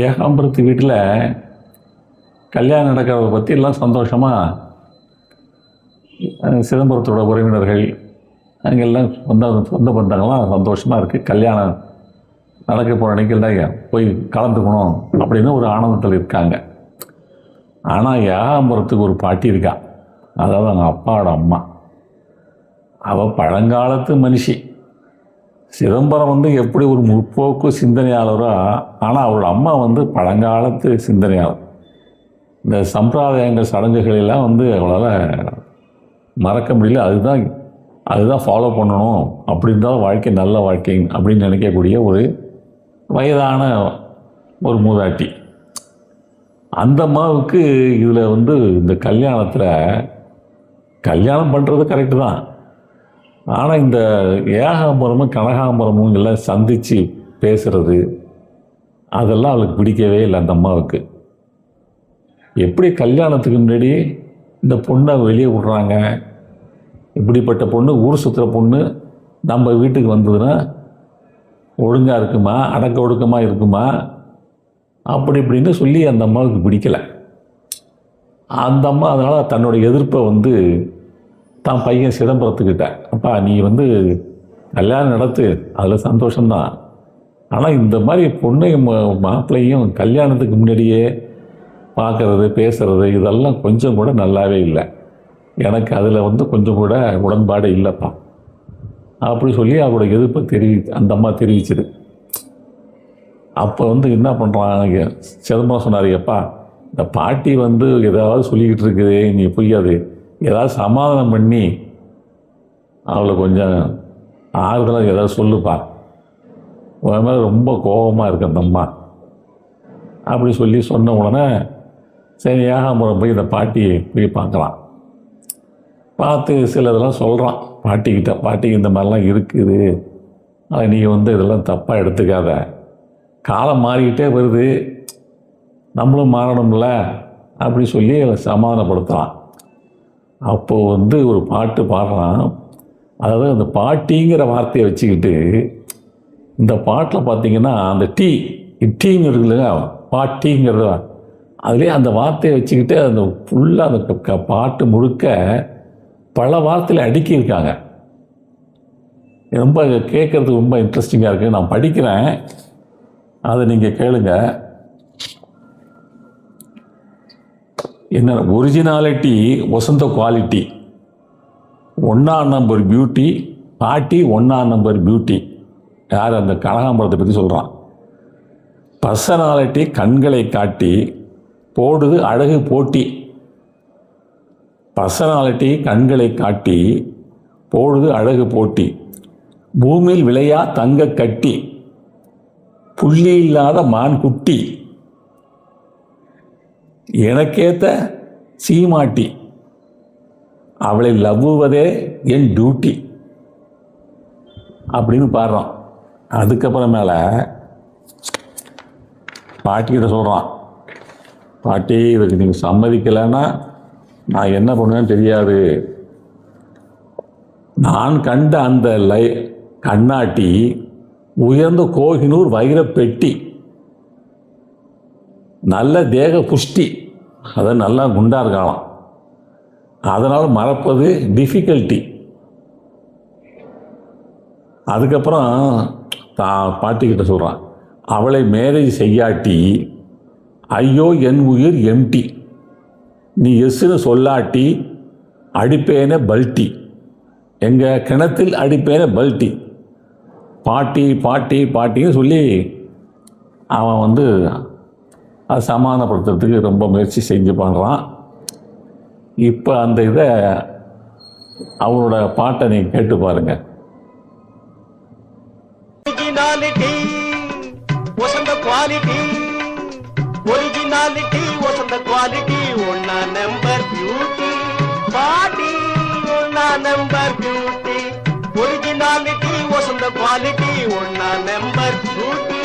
ஏகாம்பரத்து வீட்டில் கல்யாணம் நடக்கிறத பற்றி எல்லாம் சந்தோஷமாக சிதம்பரத்தோட உறவினர்கள் அங்கெல்லாம் சொந்த பந்தங்கள்லாம் சந்தோஷமாக இருக்குது. கல்யாணம் நடக்க போகிற அன்னைக்கு போய் கலந்துக்கணும் அப்படின்னு ஒரு ஆனந்தத்தில் இருக்காங்க. ஆனால் ஏகாம்பரத்துக்கு ஒரு பாட்டி இருக்கா, அதாவது அவங்க அப்பாவோட அம்மா. அவள் பழங்காலத்து மனுஷி. சிதம்பரம் எப்படி ஒரு முற்போக்கு சிந்தனையாளரோ, ஆனால் அவரோட அம்மா பழங்காலத்து சிந்தனையாளர். இந்த சம்பிரதாயங்கள் சடங்குகள் எல்லாம் அவளால் மறக்க முடியல. அதுதான் ஃபாலோ பண்ணணும், அப்படி இருந்தாலும் வாழ்க்கை நல்ல வாழ்க்கை அப்படின்னு நினைக்கக்கூடிய ஒரு வயதான ஒரு மூதாட்டி. அந்த அம்மாவுக்கு இதில் இந்த கல்யாணத்தில் கல்யாணம் பண்ணுறது கரெக்டு தான், ஆனால் இந்த ஏகாம்பரமும் கனகாம்பரமும் எல்லாம் சந்தித்து பேசுகிறது அதெல்லாம் அவளுக்கு பிடிக்கவே இல்லை. அந்த அம்மாவுக்கு எப்படி கல்யாணத்துக்கு முன்னாடி இந்த பொண்ணை வெளியே விட்றாங்க, இப்படிப்பட்ட பொண்ணு ஊர் சுற்றுற பொண்ணு நம்ம வீட்டுக்கு வந்ததுன்னா ஒழுங்காக இருக்குமா, அடக்க ஒடுக்கமாக இருக்குமா, அப்படி இப்படின்னு சொல்லி அந்த அம்மாவுக்கு பிடிக்கலை. அந்த அம்மா அதனால் தன்னோட எதிர்ப்பை தான் பையன் சிதம்பரத்துக்கிட்ட, அப்பா நீ கல்யாணம் நடத்து, அதில் சந்தோஷம்தான், ஆனால் இந்த மாதிரி பொண்ணையும் மாப்பிள்ளையும் கல்யாணத்துக்கு முன்னாடியே பார்க்குறது பேசுகிறது இதெல்லாம் கொஞ்சம் கூட நல்லாவே இல்லை, எனக்கு அதில் கொஞ்சம் கூட உடன்பாடு இல்லைப்பா அப்படி சொல்லி அவரோட எதிர்ப்பை அந்த அம்மா தெரிவிச்சுது. அப்போ என்ன பண்ணுறாங்க, சிதம்பரம் சொன்னார், எப்பா இந்த பாட்டி ஏதாவது சொல்லிக்கிட்டு இருக்குது, நீ போய் அது ஏதாவது சமாதானம் பண்ணி அவளை கொஞ்சம் ஆறுதலாக ஏதாவது சொல்லுப்பா, உன் மேலே ரொம்ப கோபமாக இருக்கு அந்த அம்மா அப்படி சொல்லி சொன்ன உடனே சரி ஏகாம்பரம் போய் இந்த பாட்டியை போய் பார்க்கலாம். பார்த்து சில இதெல்லாம் சொல்கிறான் பாட்டிக்கிட்ட, பாட்டிக்கு இந்த மாதிரிலாம் இருக்குது, அதை நீங்கள் இதெல்லாம் தப்பாக எடுத்துக்காத, காலம் மாறிக்கிட்டே வருது, நம்மளும் மாறணும்ல அப்படி சொல்லி சமாதானப்படுத்தலாம். அப்போது ஒரு பாட்டு பாடுறான். அதாவது அந்த பாட்டிங்கிற வார்த்தையை வச்சுக்கிட்டு இந்த பாட்டில் பார்த்தீங்கன்னா அந்த டீன்னு இருக்குல்ல, பாட்டிங்கிறது அதுலேயே அந்த வார்த்தையை வச்சுக்கிட்டு அந்த ஃபுல்லாக அந்த பாட்டு முழுக்க பல வார்த்தையில் அடுக்கியிருக்காங்க. ரொம்ப கேட்குறதுக்கு ரொம்ப இன்ட்ரெஸ்டிங்காக இருக்குது. நான் படிக்கிறேன், அதை நீங்கள் கேளுங்க. என்ன ஒரிஜினாலிட்டி வசந்த குவாலிட்டி, 1ஆம் நம்பர் பியூட்டி, பாட்டி 1ஆம் நம்பர் பியூட்டி. யார் அந்த கனகாம்பரத்தை பற்றி சொல்கிறான். பர்சனாலிட்டி கண்களை காட்டி போடுது அழகு போட்டி, பர்சனாலிட்டி கண்களை காட்டி போடுது அழகு போட்டி, பூமியில் விளையா தங்க கட்டி, புள்ளி இல்லாத மான் குட்டி, எனக்கேத்த சீமாட்டி, அவளை லவ்வுவதே என் டியூட்டி அப்படின்னு பாடுறான். அதுக்கப்புறமேல பாட்டிக்கிட்ட சொல்கிறான், பாட்டி இதுக்கு நீங்கள் சம்மதிக்கலைன்னா நான் என்ன பண்ணுவேன்னு தெரியாது, நான் கண்ட அந்த கண்ணாட்டி உயர்ந்த கோஹினூர் வைரப்பெட்டி, நல்ல தேக புஷ்டி, அதை நல்லா குண்டா இருக்கலாம், அதனால் மறப்பது டிஃபிகல்ட்டி. அதுக்கப்புறம் பாட்டிக்கிட்ட சொல்கிறான், அவளை மேரேஜ் செய்யாட்டி ஐயோ என் உயிர் எம்டி, நீ எஸ்ன்னு சொல்லாட்டி அடிப்பேனே பல்ட்டி, எங்கள் கிணத்தில் அடிப்பேனே பல்ட்டி, பாட்டி பாட்டி பாட்டின்னு சொல்லி அவன் அதை சமாதானப்படுத்துறதுக்கு ரொம்ப முயற்சி செஞ்சு பண்ணுறான். இப்போ அந்த இதை அவனோட பாட்டை நீங்கள் கேட்டு பாருங்க. ஒரிஜினாலிட்டி வசந்த குவாலிட்டி, 1ஆம் நம்பர் பியூட்டி, பாட்டி 1ஆம் நம்பர் பியூட்டி, ஒரிஜினாலிட்டி வசந்த குவாலிட்டி, 1ஆம் நம்பர் பியூட்டி,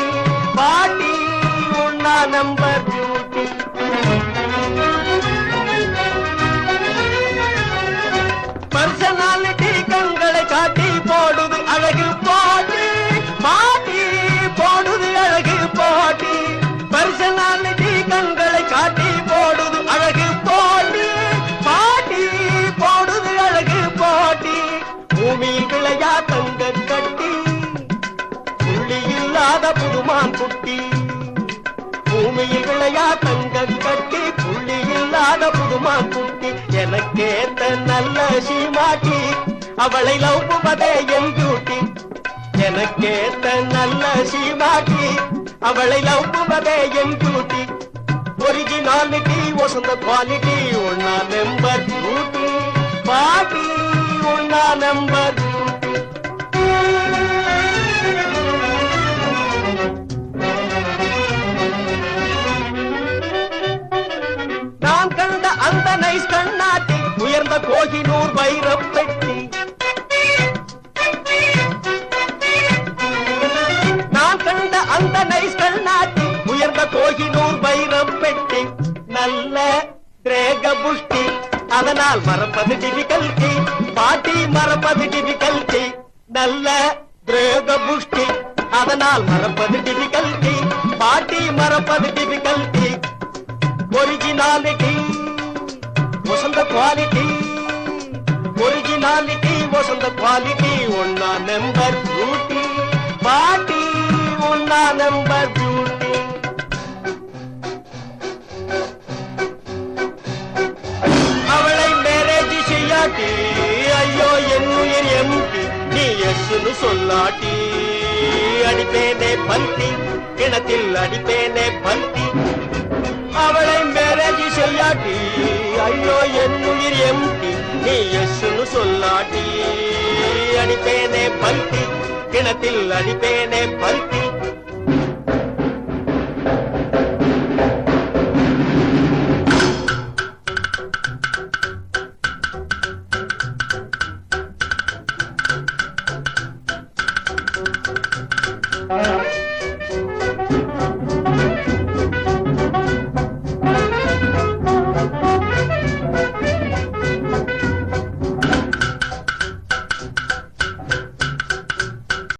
பாட்டி 1ஆம் நம்பர் பியூட்டி. பர்சனாலிட்டி கண்களை காட்டி போடுது அழகு போட்டி, பாட்டி போடுது அழகு போட்டி, பர்சனாலிட்டி பூமியில் விளையா தங்க கட்டி புள்ளி இல்லாத புதுமான் குட்டி பூமியில் விளையா தங்க கட்டி புள்ளி இல்லாத புதுமான் குட்டி எனக்கேத்த நல்ல சீமாட்டி அவளை லவ்வுவதே என் டியூட்டி எனக்கேத்த நல்ல சீமாட்டி அவளை லவ்வுவதே என் டியூட்டி ஒரிஜினாலிட்டி வசந்த குவாலிட்டி ஒன்னா நம்பர் டியூட்டி பாட்டி ஒன்னா நம்பர் நான் கண்ட அந்த நைஸ் கண்ணாட்டி உயர்ந்த கோகினூர் வைரப் பெட்டி நான் கண்ட அந்த நைஸ் கண்ணாட்டி உயர்ந்த கோகினூர் வைரப் பெட்டி நல்ல திரேக புஷ்டி அதனால் மறப்பது டிபிகல்டி பாட்டி மறப்பது டிபிகல்டி நல்ல திரேக புஷ்டி அதனால் மறப்பது டிபிகல்டி பாட்டி மறப்பது டிபிகல்டி ஒரிஜினாலிட்டி வசந்த குவாலிட்டி ஒரிஜினாலிட்டி வசந்த குவாலிட்டி ஒன்னா நம்பர் பியூட்டி பாட்டி ஒன்னா நம்பர் பியூட்டி அவளை மேரேஜ் செய்யாட்டி ஐயோ என்னுயிர் எம்டி நீ எஸ்னு சொல்லாட்டி அடிப்பேனே பல்டி கிணத்தில் அடிப்பேனே பல்டி அவளை மேரேஜ் செய்யாட்டி ஐயோ என்னுயிர் எம்டி நீ எஸ்னு சொல்லாட்டி அடிப்பேனே பல்டி கிணத்தில் அடிப்பேனே பல்டி